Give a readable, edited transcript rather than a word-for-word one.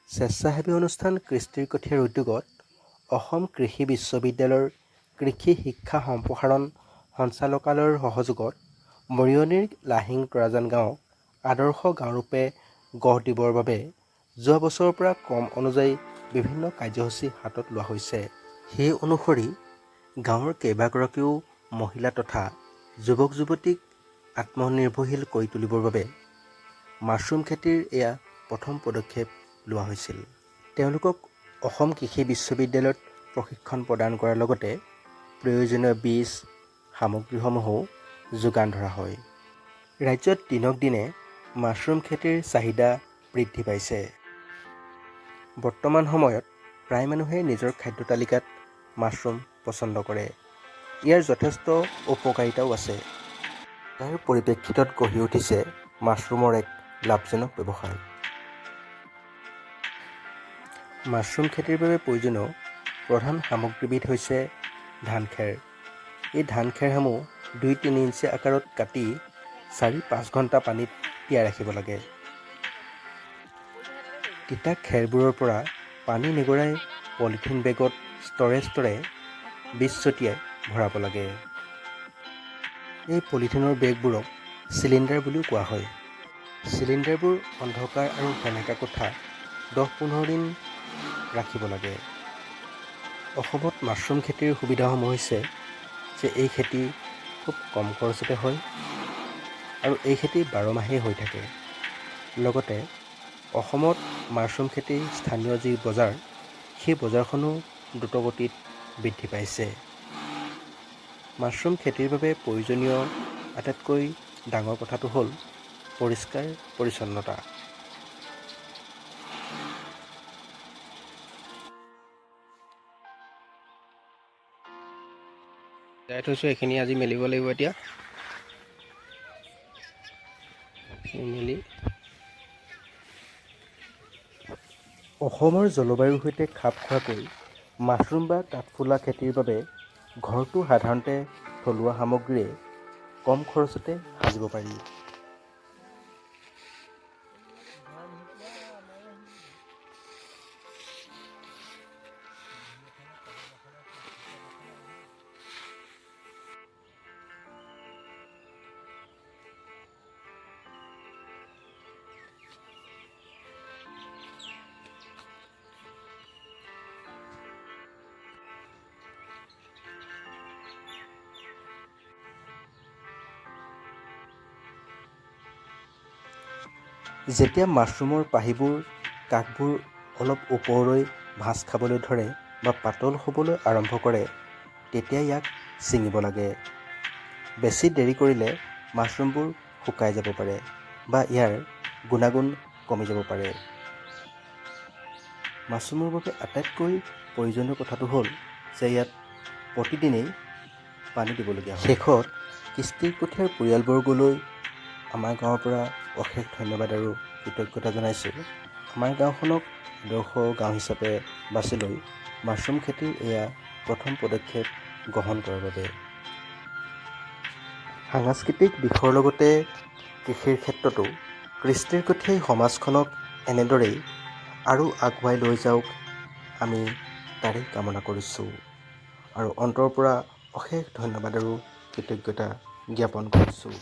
স্বেচ্ছাসেৱী অনুষ্ঠান কৃষ্টিৰ কঠীয়াৰ উদ্যোগত অসম কৃষি বিশ্ববিদ্যালয়ৰ কৃষি শিক্ষা সম্প্ৰসাৰণ সঞ্চালকালয়ৰ সহযোগত মৰিয়নিৰ লাহিং তৰাজান গাঁৱক আদৰ্শ গাঁওৰূপে গঢ় দিবৰ বাবে যোৱা বছৰৰ পৰা ক্ৰম অনুযায়ী বিভিন্ন কাৰ্যসূচী হাতত লোৱা হৈছে। সেই অনুসৰি গাঁৱৰ কেইবাগৰাকীও মহিলা তথা যুৱক যুৱতীক আত্মনিৰ্ভৰশীল কৰি তুলিবৰ বাবে মাছৰুম খেতিৰ এয়া প্ৰথম পদক্ষেপ লোৱা হৈছিল। তেওঁলোকক অসম কৃষি বিশ্ববিদ্যালয়ত প্ৰশিক্ষণ প্ৰদান কৰাৰ লগতে প্ৰয়োজনীয় বীজ সামগ্ৰীসমূহো যোগান ধৰা হয়। ৰাজ্যত দিনক দিনে মাছৰুম খেতিৰ চাহিদা বৃদ্ধি পাইছে। বৰ্তমান সময়ত প্ৰায় মানুহে নিজৰ খাদ্য তালিকাত মাছৰুম পচন্দ কৰে। ইয়াৰ যথেষ্ট উপকাৰিতাও আছে। তাৰ পৰিপ্ৰেক্ষিতত গঢ়ি উঠিছে মাছৰুমৰ এক লাভজনক ব্যৱসায়। মাছৰুম খেতিৰ বাবে প্ৰয়োজনীয় প্ৰধান সামগ্ৰীবিধ হৈছে ধান খেৰ। এই ধান খেৰসমূহ ২-৩ ইঞ্চি আকাৰত কাটি ৪-৫ ঘণ্টা পানীত তিয়াই ৰাখিব লাগে। তিতা খেৰবোৰৰ পৰা পানী নিগৰাই পলিথিন বেগত স্তৰে স্তৰে বীজ ছটিয়াই ভৰাব লাগে। এই পলিথিনৰ বেগবোৰক চিলিণ্ডাৰ বুলিও কোৱা হয়। চিলিণ্ডাৰবোৰ অন্ধকাৰ আৰু সেমেকা কোঠাত ১০-১৫ দিন ৰাখিব লাগে। অসমত মাছৰুম খেতিৰ সুবিধাসমূহ হৈছে যে এই খেতি খুব কম খৰচতে হয় আৰু এই খেতি ১২ মাহেই হৈ থাকে। লগতে অসমত মাছৰুম খেতিৰ স্থানীয় যি বজাৰ, সেই বজাৰখনো দ্ৰুতগতিত বৃদ্ধি পাইছে। মাছৰুম খেতিৰ বাবে প্ৰয়োজনীয় আটাইতকৈ ডাঙৰ কথাটো হ'ল পৰিষ্কাৰ পৰিচ্ছন্নতা। যাই থৈছোঁ এইখিনি আজি মেলিব লাগিব। এতিয়া মেলি অসমৰ জলবায়ুৰ সৈতে খাপ খোৱাকৈ মাছৰুম বা কাঠফুলা খেতিৰ বাবে ঘৰটো সাধাৰণতে থলুৱা সামগ্ৰীৰে কম খৰচতে সাজিব পাৰি। যেতিয়া মাছৰুমৰ পাহিবোৰ কাষবোৰ অলপ ওপৰলৈ ভাঁজ খাবলৈ ধৰে বা পাতল হ'বলৈ আৰম্ভ কৰে, তেতিয়া ইয়াক ছিঙিব লাগে। বেছি দেৰি কৰিলে মাছৰুমবোৰ শুকাই যাব পাৰে বা ইয়াৰ গুণাগুণ কমি যাব পাৰে। মাছৰুমৰ বাবে আটাইতকৈ প্ৰয়োজনীয় কথাটো হ'ল যে ইয়াত প্ৰতিদিনেই পানী দিবলগীয়া হয়। শেষত কৃষ্টিৰ কঠীয়াৰ পৰিয়ালবৰ্গলৈ আমাৰ গাঁৱৰ পৰা অশেষ ধন্যবাদ আৰু কৃতজ্ঞতা জনাইছোঁ। আমাৰ গাঁওখনক আদৰ্শ গাঁও হিচাপে বাছি লৈ মাছৰুম খেতিৰ এয়া প্ৰথম পদক্ষেপ গ্ৰহণ কৰাৰ বাবে। সাংস্কৃতিক দিশৰ লগতে কৃষিৰ ক্ষেত্ৰতো কৃষ্টিৰ কঠীয়াই সমাজখনক এনেদৰেই আৰু আগুৱাই লৈ যাওক, আমি তাৰেই কামনা কৰিছোঁ আৰু অন্তৰৰ পৰা অশেষ ধন্যবাদ আৰু কৃতজ্ঞতা জ্ঞাপন কৰিছোঁ।